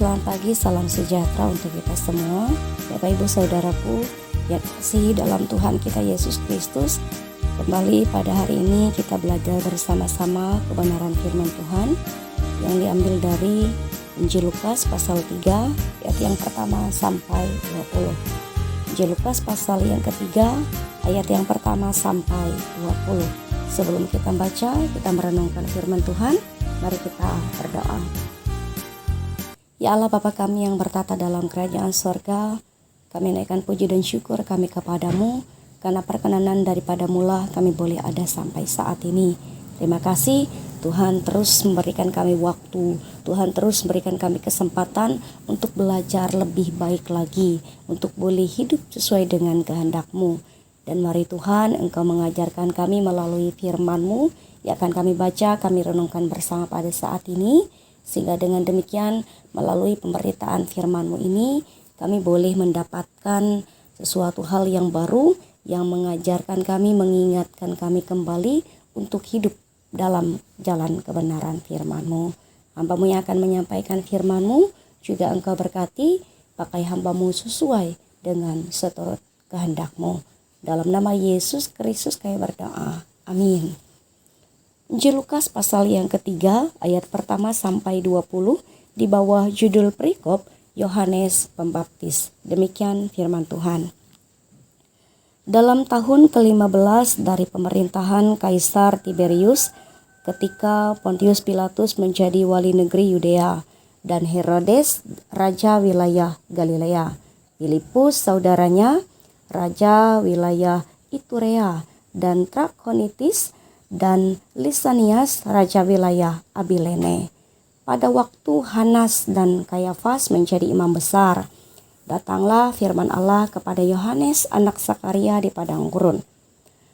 selamat pagi, salam sejahtera untuk kita semua. Bapak Ibu Saudaraku yang kasih dalam Tuhan kita Yesus Kristus. Kembali pada hari ini kita belajar bersama-sama kebenaran firman Tuhan yang diambil dari Injil Lukas pasal 3 ayat yang pertama sampai 20. Injil Lukas pasal yang ketiga ayat yang pertama sampai 20. Sebelum kita baca, kita merenungkan firman Tuhan. Mari kita berdoa. Ya Allah Bapa kami yang bertata dalam kerajaan sorga, kami naikkan puji dan syukur kami kepadamu, karena perkenanan daripadamu lah kami boleh ada sampai saat ini. Terima kasih Tuhan, terus memberikan kami waktu, Tuhan terus memberikan kami kesempatan untuk belajar lebih baik lagi, untuk boleh hidup sesuai dengan kehendak-Mu. Dan mari Tuhan Engkau mengajarkan kami melalui firman-Mu yang akan kami baca, kami renungkan bersama pada saat ini. Sehingga dengan demikian melalui pemberitaan firman-Mu ini kami boleh mendapatkan sesuatu hal yang baru yang mengajarkan kami, mengingatkan kami kembali untuk hidup dalam jalan kebenaran firman-Mu. Hamba-Mu yang akan menyampaikan firman-Mu juga Engkau berkati, pakai hamba-Mu sesuai dengan seturut kehendak-Mu. Dalam nama Yesus Kristus kami berdoa. Amin. Injil Lukas pasal yang ketiga ayat pertama sampai 20 di bawah judul perikop Yohanes Pembaptis. Demikian firman Tuhan. Dalam tahun ke-15 dari pemerintahan Kaisar Tiberius, ketika Pontius Pilatus menjadi wali negeri Yudea dan Herodes raja wilayah Galilea, Filipus saudaranya raja wilayah Iturea dan Trakonitis, dan Lisanias raja wilayah Abilene. Pada waktu Hanas dan Kayafas menjadi imam besar, datanglah firman Allah kepada Yohanes anak Sakaria di padang gurun.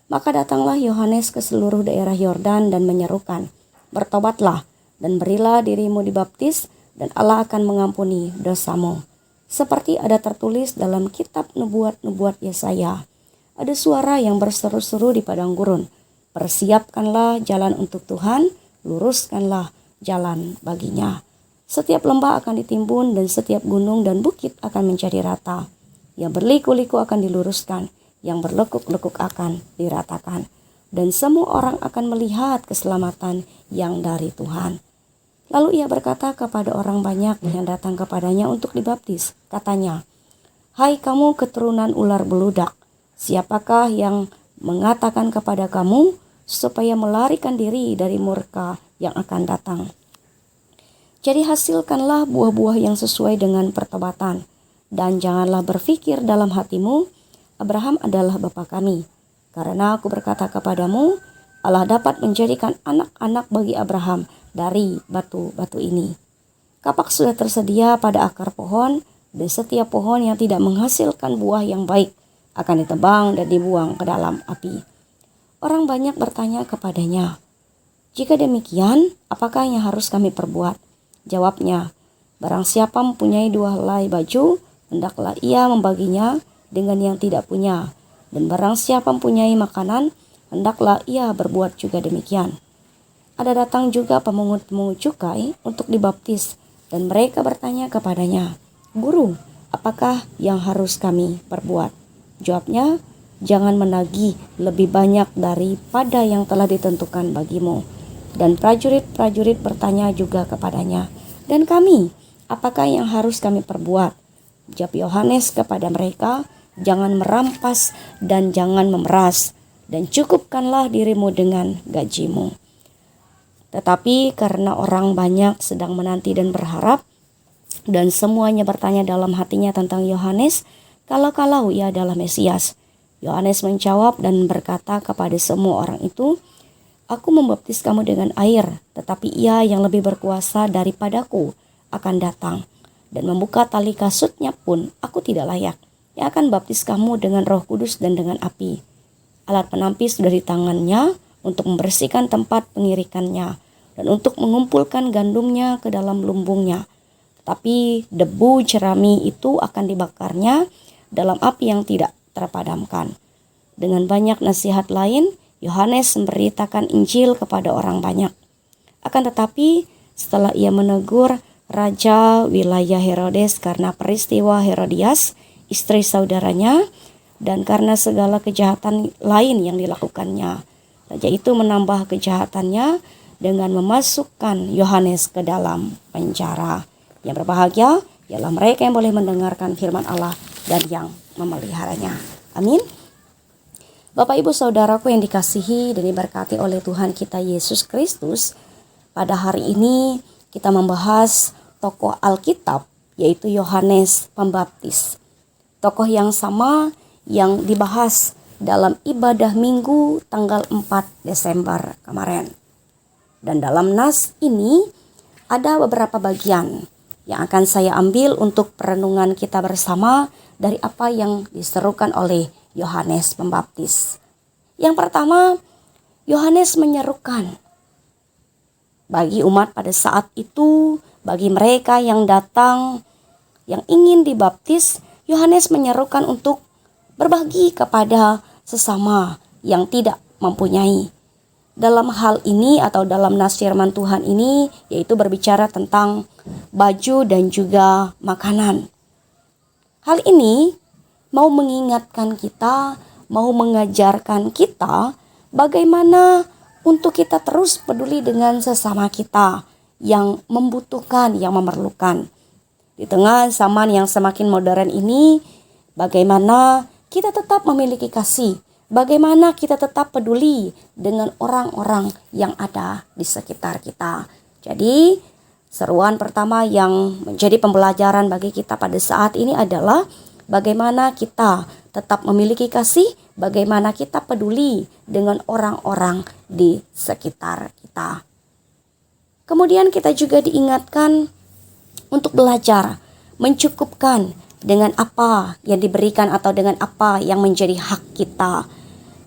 Maka datanglah Yohanes ke seluruh daerah Yordan dan menyerukan, "Bertobatlah dan berilah dirimu dibaptis, dan Allah akan mengampuni dosamu." Seperti ada tertulis dalam kitab nubuat-nubuat Yesaya, ada suara yang berseru-seru di padang gurun, "Persiapkanlah jalan untuk Tuhan, luruskanlah jalan baginya." Setiap lembah akan ditimbun dan setiap gunung dan bukit akan menjadi rata. Yang berliku-liku akan diluruskan, yang berlekuk-lekuk akan diratakan. Dan semua orang akan melihat keselamatan yang dari Tuhan. Lalu ia berkata kepada orang banyak yang datang kepadanya untuk dibaptis. Katanya, "Hai kamu keturunan ular beludak, siapakah yang mengatakan kepada kamu supaya melarikan diri dari murka yang akan datang? Jadi hasilkanlah buah-buah yang sesuai dengan pertobatan, dan janganlah berpikir dalam hatimu, Abraham adalah bapa kami. Karena aku berkata kepadamu, Allah dapat menjadikan anak-anak bagi Abraham dari batu-batu ini. Kapak sudah tersedia pada akar pohon, dan setiap pohon yang tidak menghasilkan buah yang baik akan ditebang dan dibuang ke dalam api." Orang banyak bertanya kepadanya, "Jika demikian, apakah yang harus kami perbuat?" Jawabnya, "Barang siapa mempunyai 2 helai baju, hendaklah ia membaginya dengan yang tidak punya. Dan barang siapa mempunyai makanan, hendaklah ia berbuat juga demikian." Ada datang juga pemungut-pemungut cukai untuk dibaptis, dan mereka bertanya kepadanya, "Guru, apakah yang harus kami perbuat?" Jawabnya, "Jangan menagih lebih banyak daripada yang telah ditentukan bagimu." Dan prajurit-prajurit bertanya juga kepadanya, "Dan kami, apakah yang harus kami perbuat?" Jawab Yohanes kepada mereka, "Jangan merampas dan jangan memeras, dan cukupkanlah dirimu dengan gajimu." Tetapi karena orang banyak sedang menanti dan berharap, dan semuanya bertanya dalam hatinya tentang Yohanes, kalau-kalau ia adalah Mesias, Yohanes menjawab dan berkata kepada semua orang itu, "Aku membaptis kamu dengan air, tetapi ia yang lebih berkuasa daripadaku akan datang, dan membuka tali kasutnya pun aku tidak layak. Ia akan baptis kamu dengan Roh Kudus dan dengan api. Alat penampis sudah di tangannya untuk membersihkan tempat pengirikannya dan untuk mengumpulkan gandumnya ke dalam lumbungnya. Tapi debu jerami itu akan dibakarnya dalam api yang tidak terpadamkan." Dengan banyak nasihat lain, Yohanes memberitakan Injil kepada orang banyak. Akan tetapi setelah ia menegur raja wilayah Herodes karena peristiwa Herodias, istri saudaranya, dan karena segala kejahatan lain yang dilakukannya. Raja itu menambah kejahatannya dengan memasukkan Yohanes ke dalam penjara. Yang berbahagia ialah mereka yang boleh mendengarkan firman Allah dan yang memeliharanya. Amin. Bapak Ibu Saudaraku yang dikasihi dan diberkati oleh Tuhan kita Yesus Kristus, pada hari ini kita membahas tokoh Alkitab, yaitu Yohanes Pembaptis. Tokoh yang sama yang dibahas dalam ibadah Minggu tanggal 4 Desember kemarin. Dan dalam nas ini ada beberapa bagian yang akan saya ambil untuk perenungan kita bersama dari apa yang diserukan oleh Yohanes Pembaptis. Yang pertama, Yohanes menyerukan bagi umat pada saat itu, bagi mereka yang datang, yang ingin dibaptis, Yohanes menyerukan untuk berbagi kepada sesama yang tidak mempunyai. Dalam hal ini atau dalam nas firman Tuhan ini, yaitu berbicara tentang baju dan juga makanan. Hal ini mau mengingatkan kita, mau mengajarkan kita bagaimana untuk kita terus peduli dengan sesama kita yang membutuhkan, yang memerlukan. Di tengah zaman yang semakin modern ini, bagaimana kita tetap memiliki kasih, bagaimana kita tetap peduli dengan orang-orang yang ada di sekitar kita. Jadi, seruan pertama yang menjadi pembelajaran bagi kita pada saat ini adalah bagaimana kita tetap memiliki kasih, bagaimana kita peduli dengan orang-orang di sekitar kita. Kemudian kita juga diingatkan untuk belajar mencukupkan dengan apa yang diberikan atau dengan apa yang menjadi hak kita.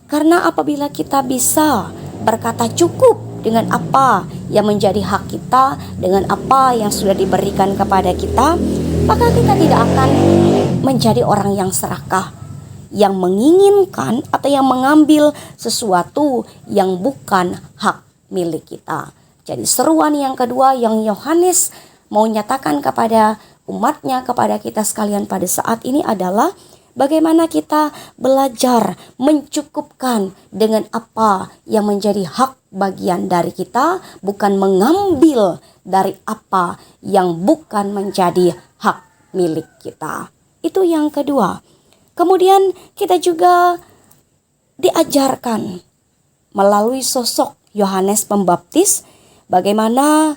Karena apabila kita bisa berkata cukup dengan apa yang menjadi hak kita, dengan apa yang sudah diberikan kepada kita, maka kita tidak akan menjadi orang yang serakah, yang menginginkan atau yang mengambil sesuatu yang bukan hak milik kita. Jadi seruan yang kedua yang Yohanes mau nyatakan kepada umatnya, kepada kita sekalian pada saat ini adalah bagaimana kita belajar mencukupkan dengan apa yang menjadi hak bagian dari kita, bukan mengambil dari apa yang bukan menjadi hak milik kita. Itu yang kedua. Kemudian kita juga diajarkan melalui sosok Yohanes Pembaptis bagaimana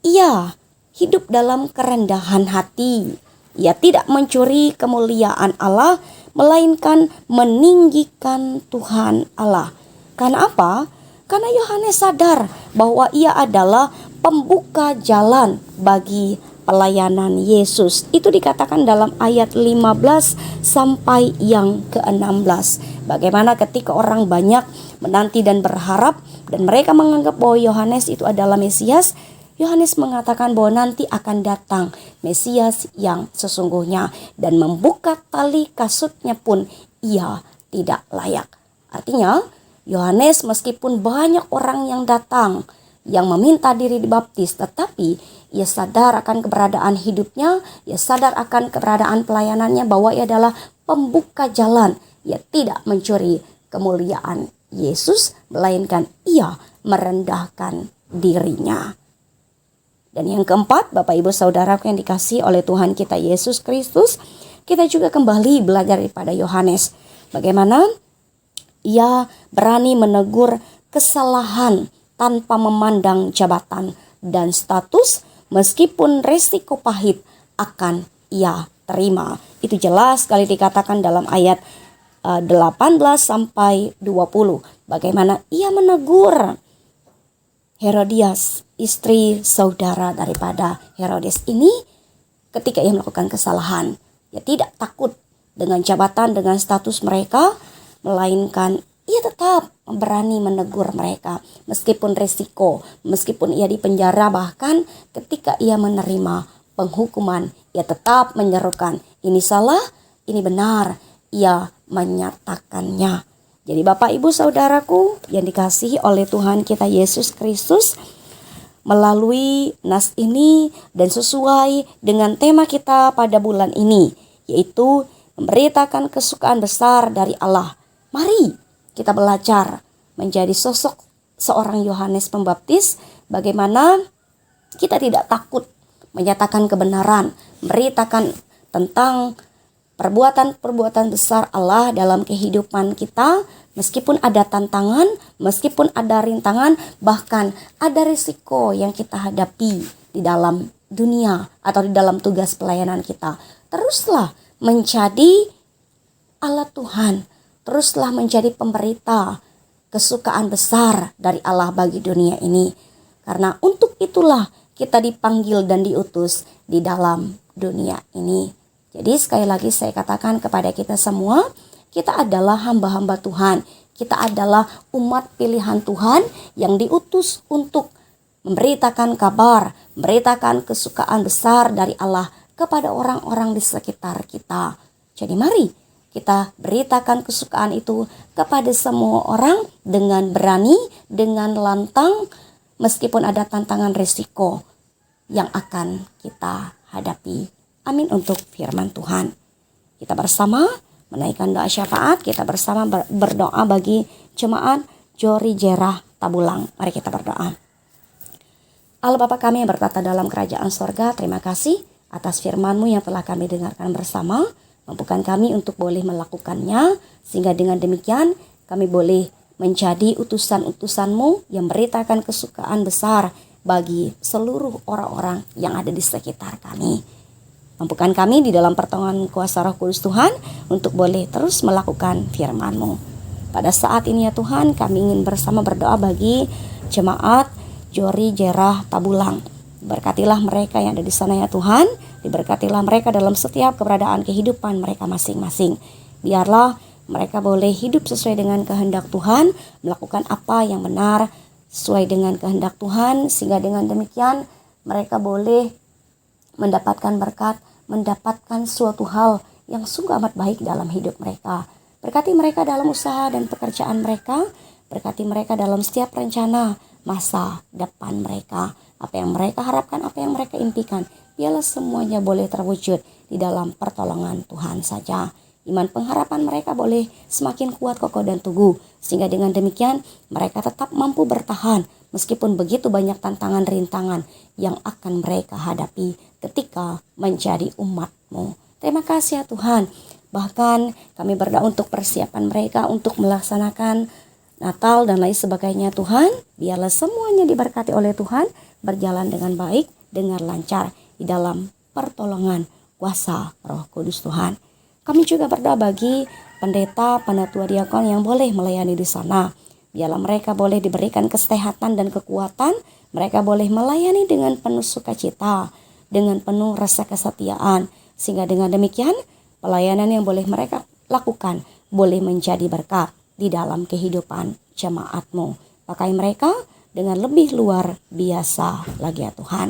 ia hidup dalam kerendahan hati. Ia tidak mencuri kemuliaan Allah, melainkan meninggikan Tuhan Allah. Karena apa? Karena Yohanes sadar bahwa ia adalah pembuka jalan bagi pelayanan Yesus. Itu dikatakan dalam ayat 15 sampai yang ke-16. Bagaimana ketika orang banyak menanti dan berharap dan mereka menganggap bahwa Yohanes itu adalah Mesias, Yohanes mengatakan bahwa nanti akan datang Mesias yang sesungguhnya dan membuka tali kasutnya pun ia tidak layak. Artinya Yohanes meskipun banyak orang yang datang yang meminta diri dibaptis, tetapi ia sadar akan keberadaan hidupnya, ia sadar akan keberadaan pelayanannya bahwa ia adalah pembuka jalan. Ia tidak mencuri kemuliaan Yesus, melainkan ia merendahkan dirinya. Dan yang keempat, Bapak Ibu Saudaraku yang dikasihi oleh Tuhan kita Yesus Kristus, kita juga kembali belajar daripada Yohanes. Bagaimana ia berani menegur kesalahan tanpa memandang jabatan dan status, meskipun resiko pahit akan ia terima. Itu jelas sekali dikatakan dalam ayat 18 sampai 20. Bagaimana ia menegur Herodias, istri saudara daripada Herodes ini, ketika ia melakukan kesalahan. Ia tidak takut dengan jabatan, dengan status mereka, melainkan ia tetap berani menegur mereka meskipun resiko, meskipun ia dipenjara, bahkan ketika ia menerima penghukuman, ia tetap menyerukan ini salah, ini benar, ia menyatakannya. Jadi Bapak Ibu Saudaraku yang dikasihi oleh Tuhan kita Yesus Kristus, melalui nas ini dan sesuai dengan tema kita pada bulan ini, yaitu memberitakan kesukaan besar dari Allah. Mari kita belajar menjadi sosok seorang Yohanes Pembaptis, bagaimana kita tidak takut menyatakan kebenaran, memberitakan tentang perbuatan-perbuatan besar Allah dalam kehidupan kita, meskipun ada tantangan, meskipun ada rintangan, bahkan ada risiko yang kita hadapi di dalam dunia atau di dalam tugas pelayanan kita. Teruslah menjadi alat Tuhan, teruslah menjadi pemberita kesukaan besar dari Allah bagi dunia ini. Karena untuk itulah kita dipanggil dan diutus di dalam dunia ini. Jadi sekali lagi saya katakan kepada kita semua, kita adalah hamba-hamba Tuhan. Kita adalah umat pilihan Tuhan yang diutus untuk memberitakan kabar, memberitakan kesukaan besar dari Allah kepada orang-orang di sekitar kita. Jadi mari kita beritakan kesukaan itu kepada semua orang dengan berani, dengan lantang, meskipun ada tantangan risiko yang akan kita hadapi. Amin untuk firman Tuhan. Kita bersama menaikkan doa syafaat, kita bersama berdoa bagi jemaat Jori Jerah Tabulang. Mari kita berdoa. Allah Bapa kami yang bertata dalam kerajaan sorga, terima kasih atas firman-Mu yang telah kami dengarkan bersama. Mampukan kami untuk boleh melakukannya, sehingga dengan demikian kami boleh menjadi utusan-utusan-Mu yang memberitakan kesukaan besar bagi seluruh orang-orang yang ada di sekitar kami. Mampukan kami di dalam pertolongan kuasa Roh Kudus Tuhan untuk boleh terus melakukan firman-Mu. Pada saat ini ya Tuhan, kami ingin bersama berdoa bagi jemaat Jori Jerah Tabulang. Berkatilah mereka yang ada di sana ya Tuhan. Diberkatilah mereka dalam setiap keberadaan kehidupan mereka masing-masing. Biarlah mereka boleh hidup sesuai dengan kehendak Tuhan, melakukan apa yang benar sesuai dengan kehendak Tuhan, sehingga dengan demikian mereka boleh mendapatkan berkat, mendapatkan suatu hal yang sungguh amat baik dalam hidup mereka. Berkati mereka dalam usaha dan pekerjaan mereka, berkati mereka dalam setiap rencana masa depan mereka. Apa yang mereka harapkan, apa yang mereka impikan, biarlah semuanya boleh terwujud di dalam pertolongan Tuhan saja. Iman pengharapan mereka boleh semakin kuat, kokoh dan teguh, sehingga dengan demikian mereka tetap mampu bertahan meskipun begitu banyak tantangan rintangan yang akan mereka hadapi ketika menjadi umat-Mu. Terima kasih ya Tuhan. Bahkan kami berdoa untuk persiapan mereka untuk melaksanakan Natal dan lain sebagainya Tuhan. Biarlah semuanya diberkati oleh Tuhan, berjalan dengan baik, dengan lancar di dalam pertolongan kuasa Roh Kudus Tuhan. Kami juga berdoa bagi pendeta, penatua diakon yang boleh melayani di sana. Biarlah mereka boleh diberikan kesehatan dan kekuatan, mereka boleh melayani dengan penuh sukacita, dengan penuh rasa kesetiaan, sehingga dengan demikian pelayanan yang boleh mereka lakukan boleh menjadi berkat di dalam kehidupan jemaat-Mu. Pakai mereka dengan lebih luar biasa lagi ya Tuhan.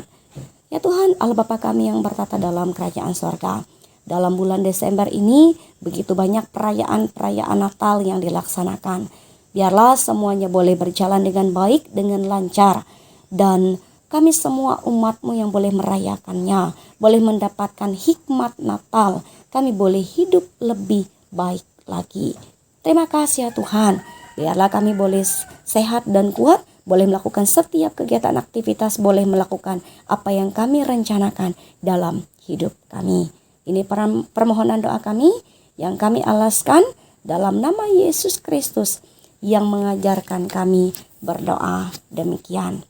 Ya Tuhan, Allah Bapa kami yang bertata dalam kerajaan sorga, dalam bulan Desember ini begitu banyak perayaan-perayaan Natal yang dilaksanakan. Biarlah semuanya boleh berjalan dengan baik, dengan lancar, dan kami semua umat-Mu yang boleh merayakannya, boleh mendapatkan hikmat Natal, kami boleh hidup lebih baik lagi. Terima kasih ya Tuhan. Biarlah kami boleh sehat dan kuat, boleh melakukan setiap kegiatan aktivitas, boleh melakukan apa yang kami rencanakan dalam hidup kami. Ini permohonan doa kami yang kami alaskan dalam nama Yesus Kristus yang mengajarkan kami berdoa demikian.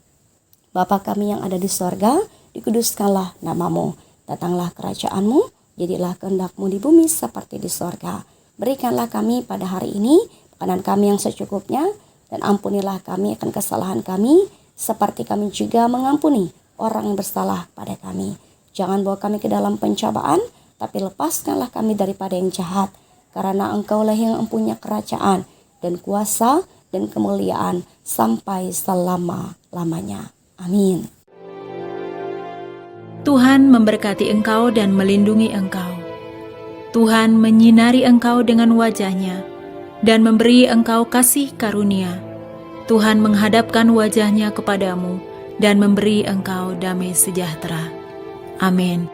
Bapa kami yang ada di sorga, dikuduskanlah nama-Mu. Datanglah kerajaan-Mu, jadilah kehendak-Mu di bumi seperti di sorga. Berikanlah kami pada hari ini makanan kami yang secukupnya, dan ampunilah kami akan kesalahan kami, seperti kami juga mengampuni orang yang bersalah pada kami. Jangan bawa kami ke dalam pencobaan, tapi lepaskanlah kami daripada yang jahat, karena Engkaulah yang mempunyai kerajaan dan kuasa dan kemuliaan sampai selama-lamanya. Amin. Tuhan memberkati engkau dan melindungi engkau. Tuhan menyinari engkau dengan wajah-Nya dan memberi engkau kasih karunia. Tuhan menghadapkan wajah-Nya kepadamu dan memberi engkau damai sejahtera. Amin.